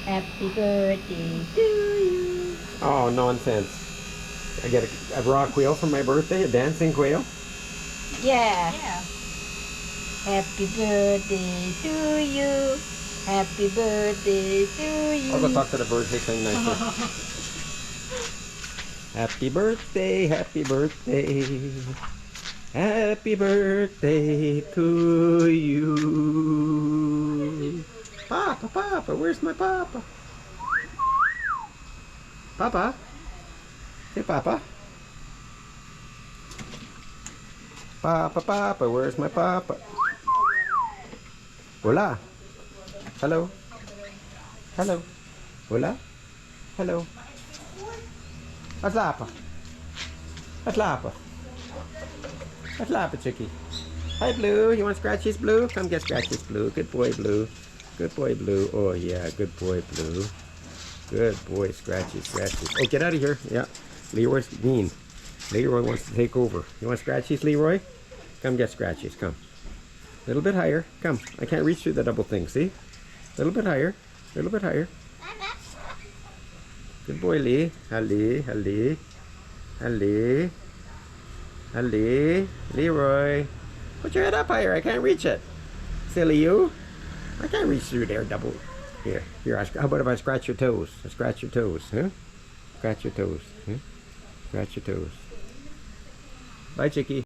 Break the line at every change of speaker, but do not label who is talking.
Happy birthday to you.
Oh, nonsense. I get a raw quail for my birthday, a dancing quail.
Yeah.
Yeah.
Happy birthday to you. Happy birthday to you.
I'll go talk to the bird. They sing nicely. Happy birthday, happy birthday. Happy birthday to you. Papa, Papa, where's my Papa? Papa? Hey, Papa. Papa, Papa, where's my Papa? Hola. Hello. Hello. Hola. Hello. Atlapa. Atlapa. Atlapa, Chicky. Hi, Blue. You want scratchies, Blue? Come get scratchies, Blue. Good boy, Blue. Good boy, Blue. Oh, yeah. Good boy, Blue. Good boy, scratchies, scratchies. Oh, get out of here. Yeah. Leroy's mean. Leroy wants to take over. You want scratchies, Leroy? Come get scratchies. Come. A little bit higher. Come. I can't reach through the double thing. See? A little bit higher. A little bit higher. Good boy, Lee. Hallie, Hallie. Hallie. Hallie. Leroy. Put your head up higher. I can't reach it. Silly you. I can't reach through there double. Here. Here. How about if I scratch your toes? I scratch your toes. Huh? Scratch your toes. Huh? Scratch your toes. Bye, Chicky.